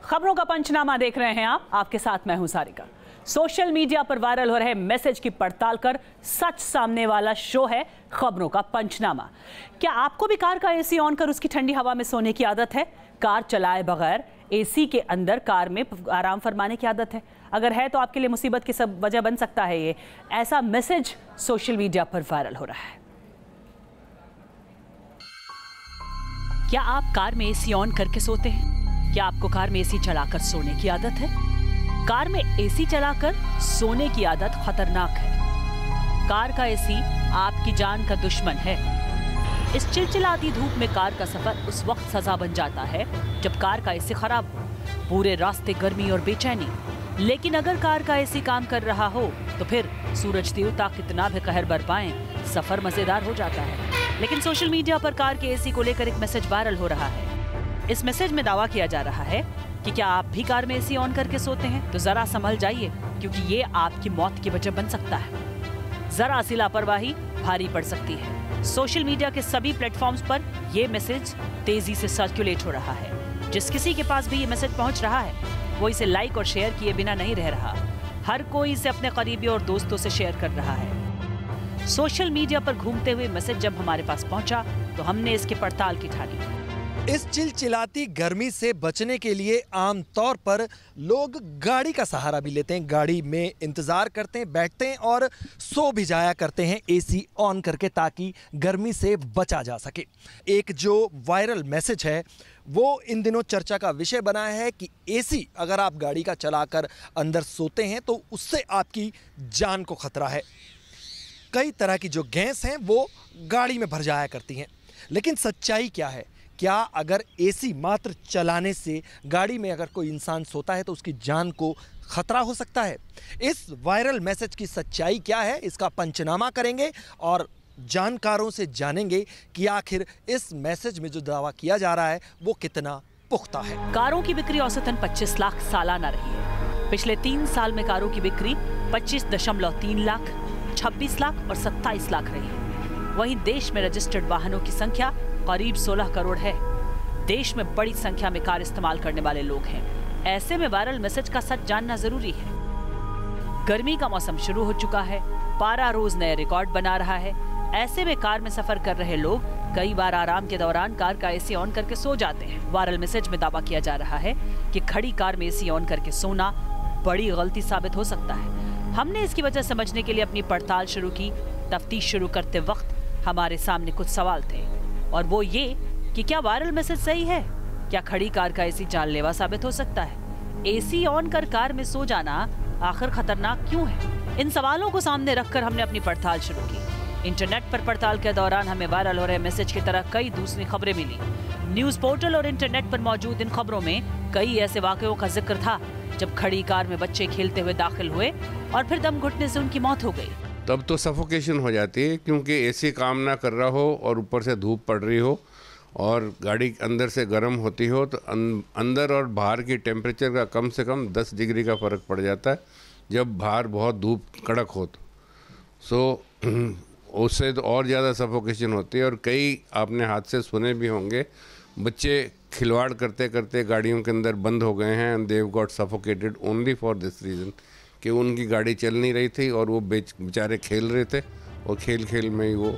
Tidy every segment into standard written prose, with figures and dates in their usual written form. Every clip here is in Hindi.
खबरों का पंचनामा देख रहे हैं आप, आपके साथ मैं हूं सारिका। सोशल मीडिया पर वायरल हो रहे मैसेज की पड़ताल कर सच सामने वाला शो है खबरों का पंचनामा। क्या आपको भी कार का एसी ऑन कर उसकी ठंडी हवा में सोने की आदत है? कार चलाए बगैर एसी के अंदर कार में आराम फरमाने की आदत है? अगर है तो आपके लिए मुसीबत की सब वजह बन सकता है ये। ऐसा मैसेज सोशल मीडिया पर वायरल हो रहा है। क्या आप कार में एसी ऑन करके सोते हैं? क्या आपको कार में एसी चलाकर सोने की आदत है? कार में एसी चलाकर सोने की आदत खतरनाक है। कार का एसी आपकी जान का दुश्मन है। इस चिलचिलाती धूप में कार का सफर उस वक्त सजा बन जाता है जब कार का एसी खराब हो। पूरे रास्ते गर्मी और बेचैनी। लेकिन अगर कार का एसी काम कर रहा हो तो फिर सूरज देवता कितना भी कहर बरपाएं, सफर मजेदार हो जाता है। लेकिन सोशल मीडिया पर कार के एसी को लेकर एक मैसेज वायरल हो रहा है। इस मैसेज में दावा किया जा रहा है कि क्या आप भी कार में एसी ऑन करके सोते हैं? तो जरा संभल जाइए, क्योंकि ये आपकी मौत की वजह बन सकता है। जरा सी लापरवाही भारी पड़ सकती है। सोशल मीडिया के सभी प्लेटफॉर्म्स पर यह मैसेज तेजी से सर्कुलेट हो रहा है। जिस किसी के पास भी ये मैसेज पहुंच रहा है वो इसे लाइक और शेयर किए बिना नहीं रह रहा। हर कोई इसे अपने करीबी और दोस्तों से शेयर कर रहा है। सोशल मीडिया पर घूमते हुए मैसेज जब हमारे पास पहुंचा तो हमने इसकी पड़ताल की ठानी। इस चिलचिलाती गर्मी से बचने के लिए आमतौर पर लोग गाड़ी का सहारा भी लेते हैं। गाड़ी में इंतज़ार करते हैं, बैठते हैं और सो भी जाया करते हैं एसी ऑन करके, ताकि गर्मी से बचा जा सके। एक जो वायरल मैसेज है वो इन दिनों चर्चा का विषय बना है कि एसी अगर आप गाड़ी का चलाकर अंदर सोते हैं तो उससे आपकी जान को खतरा है। कई तरह की जो गैस हैं वो गाड़ी में भर जाया करती हैं। लेकिन सच्चाई क्या है? क्या अगर एसी मात्र चलाने से गाड़ी में अगर कोई इंसान सोता है तो उसकी जान को खतरा हो सकता है? इस वायरल मैसेज की सच्चाई क्या है, इसका पंचनामा करेंगे और जानकारों से जानेंगे कि आखिर इस मैसेज में जो दावा किया जा रहा है वो कितना पुख्ता है। कारों की बिक्री औसतन 25 लाख सालाना रही है। पिछले 3 साल में कारों की बिक्री 25.3 लाख, 26 लाख और 27 लाख रही है। वहीं देश में रजिस्टर्ड वाहनों की संख्या करीब 16 करोड़ है। देश में बड़ी संख्या में कार इस्तेमाल करने वाले लोग हैं। ऐसे में वायरल मैसेज का सच जानना जरूरी है। गर्मी का मौसम शुरू हो चुका है, पारा रोज नए रिकॉर्ड बना रहा है। ऐसे में कार में सफर कर रहे लोग कई बार आराम के दौरान कार का एसी ऑन करके सो जाते हैं। वायरल मैसेज में दावा किया जा रहा है कि खड़ी कार में एसी ऑन करके सोना बड़ी गलती साबित हो सकता है। हमने इसकी वजह समझने के लिए अपनी पड़ताल शुरू की। तफ्तीश शुरू करते वक्त हमारे सामने कुछ सवाल थे, और वो ये कि क्या वायरल मैसेज सही है? क्या खड़ी कार का एसी जानलेवा साबित हो सकता है? एसी ऑन कर कार में सो जाना आखिर खतरनाक क्यों है? इन सवालों को सामने रखकर हमने अपनी पड़ताल शुरू की। इंटरनेट पर पड़ताल के दौरान हमें वायरल हो रहे मैसेज की तरह कई दूसरी खबरें मिली। न्यूज पोर्टल और इंटरनेट पर मौजूद इन खबरों में कई ऐसे वाकयों का जिक्र था जब खड़ी कार में बच्चे खेलते हुए दाखिल हुए और फिर दम घुटने से उनकी मौत हो गई। तब तो सफोकेशन हो जाती है, क्योंकि एसी काम ना कर रहा हो और ऊपर से धूप पड़ रही हो और गाड़ी अंदर से गर्म होती हो तो अंदर और बाहर की टेम्परेचर का कम से कम 10 डिग्री का फ़र्क पड़ जाता है जब बाहर बहुत धूप कड़क हो तो। उससे तो और ज़्यादा सफोकेशन होती है। और कई आपने हादसे सुने भी होंगे, बच्चे खिलवाड़ करते करते गाड़ियों के अंदर बंद हो गए हैं। And Dev got suffocated only for this reason कि उनकी गाड़ी चल नहीं रही थी और वो बेचारे खेल रहे थे और खेल खेल में ही वो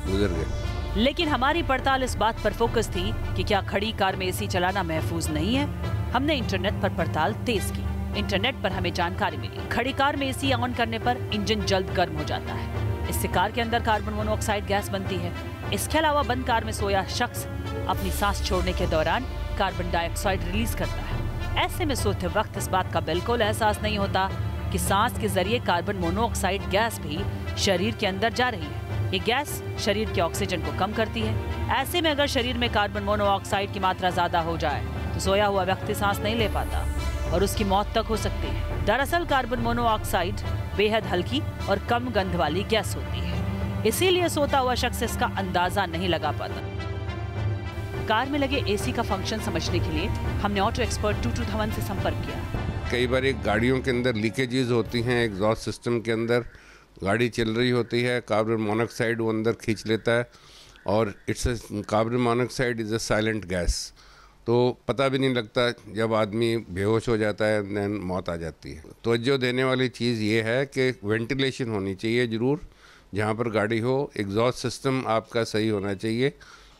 गुजर गए। लेकिन हमारी पड़ताल इस बात पर फोकस थी कि क्या खड़ी कार में एसी चलाना महफूज नहीं है। हमने इंटरनेट पर पड़ताल तेज की। इंटरनेट पर हमें जानकारी मिली खड़ी कार में एसी ऑन करने पर इंजन जल्द गर्म हो जाता है। इससे कार के अंदर कार्बन मोनोऑक्साइड गैस बनती है। इसके अलावा बंद कार में सोया शख्स अपनी सांस छोड़ने के दौरान कार्बन डाइऑक्साइड रिलीज करता है। ऐसे में सोते वक्त इस बात का बिल्कुल एहसास नहीं होता कि सांस के जरिए कार्बन मोनोऑक्साइड गैस भी शरीर के अंदर जा रही है। ये गैस शरीर के ऑक्सीजन को कम करती है। ऐसे में अगर शरीर में कार्बन मोनोऑक्साइड की मात्रा ज्यादा हो जाए तो सोया हुआ व्यक्ति सांस नहीं ले पाता और उसकी मौत तक हो सकती है। दरअसल कार्बन मोनोऑक्साइड बेहद हल्की और कम गंध वाली गैस होती है, इसीलिए सोता हुआ शख्स इसका अंदाजा नहीं लगा पाता। कार में लगे एसी का फंक्शन समझने के लिए हमने ऑटो एक्सपर्ट टूटू धवन से संपर्क किया। कई बार एक गाड़ियों के अंदर लीकेजेस होती हैं, एग्जॉस्ट सिस्टम के अंदर गाड़ी चल रही होती है, कार्बन मोनोऑक्साइड वो अंदर खींच लेता है और carbon monoxide is a silent gas तो पता भी नहीं लगता, जब आदमी बेहोश हो जाता है देन मौत आ जाती है। तवज्जो देने वाली चीज़ ये है कि वेंटिलेशन होनी चाहिए ज़रूर जहाँ पर गाड़ी हो। एग्जॉस्ट सिस्टम आपका सही होना चाहिए,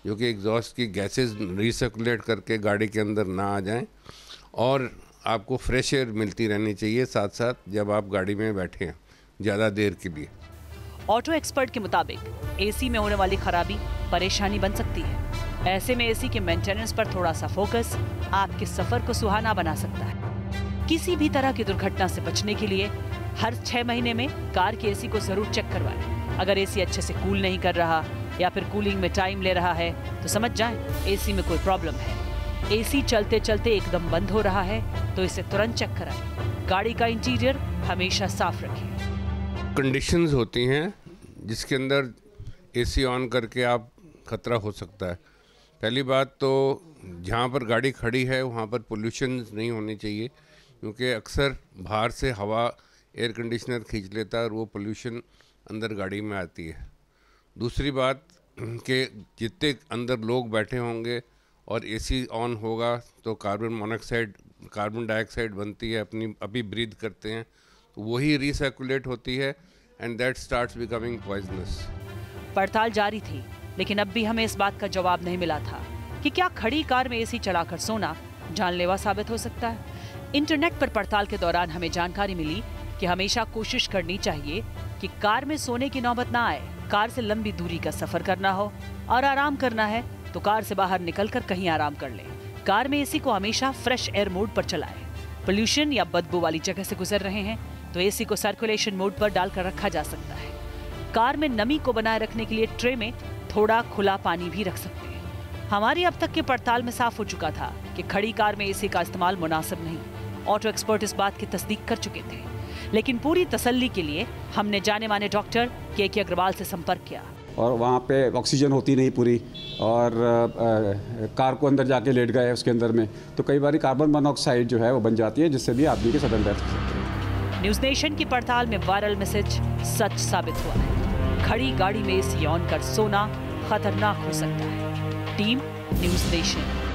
जो कि एग्जॉस्ट की गैसेस रिसर्कुलेट करके गाड़ी के अंदर ना आ जाएं, और आपको फ्रेश एयर मिलती रहनी चाहिए साथ साथ जब आप गाड़ी में बैठे हैं ज़्यादा देर के लिए। ऑटो एक्सपर्ट के मुताबिक एसी में होने वाली खराबी परेशानी बन सकती है। ऐसे में एसी के मेंटेनेंस पर थोड़ा सा फोकस आपके सफर को सुहाना बना सकता है। किसी भी तरह की दुर्घटना से बचने के लिए हर 6 महीने में कार की एसी को जरूर चेक करवाएं। अगर एसी अच्छे से कूल नहीं कर रहा या फिर कूलिंग में टाइम ले रहा है तो समझ जाएं एसी में कोई प्रॉब्लम है। एसी चलते चलते एकदम बंद हो रहा है तो इसे तुरंत चेक कराएं। गाड़ी का इंटीरियर हमेशा साफ रखें। कंडीशंस होती हैं जिसके अंदर एसी ऑन करके आप खतरा हो सकता है। पहली बात तो जहाँ पर गाड़ी खड़ी है वहाँ पर पोल्यूशन नहीं होनी चाहिए, क्योंकि अक्सर बाहर से हवा एयर कंडीशनर खींच लेता है और वो पोल्यूशन अंदर गाड़ी में आती है। दूसरी बात कि जितने अंदर लोग बैठे होंगे और एसी ऑन होगा तो कार्बन डाइऑक्साइड बनती है, अपनी अभी ब्रीथ करते हैं तो वही रिसर्कुलेट होती है and that starts becoming poisonous. पड़ताल जारी थी, लेकिन अब भी हमें इस बात का जवाब नहीं मिला था कि क्या खड़ी कार में एसी चलाकर सोना जानलेवा साबित हो सकता है। इंटरनेट पर पड़ताल के दौरान हमें जानकारी मिली कि हमेशा कोशिश करनी चाहिए कि कार में सोने की नौबत ना आए। कार से लंबी दूरी का सफर करना हो और आराम करना है तो कार से बाहर निकलकर कहीं आराम कर लें। कार में एसी को हमेशा फ्रेश एयर मोड पर चलाएं। पोल्यूशन या बदबू वाली जगह से गुजर रहे हैं तो एसी को सर्कुलेशन मोड पर डालकर रखा जा सकता है। कार में नमी को बनाए रखने के लिए ट्रे में थोड़ा खुला पानी भी रख सकते हैं। हमारी अब तक की पड़ताल में साफ हो चुका था कि खड़ी कार में एसी का इस्तेमाल मुनासिब नहीं। ऑटो एक्सपर्ट इस बात की तस्दीक कर चुके थे, लेकिन पूरी तसल्ली के लिए हमने जाने माने डॉक्टर के अग्रवाल से संपर्क किया। और वहाँ पे ऑक्सीजन होती नहीं पूरी, और कार को अंदर जाके लेट गए उसके अंदर में, तो कई बार कार्बन मोनोऑक्साइड जो है वो बन जाती है, जिससे भी आदमी की सडन डेथ हो सकती है। न्यूज़ नेशन की पड़ताल में वायरल मैसेज सच साबित हुआ है। खड़ी गाड़ी में एसी ऑन कर सोना खतरनाक हो सकता है। Team news nation.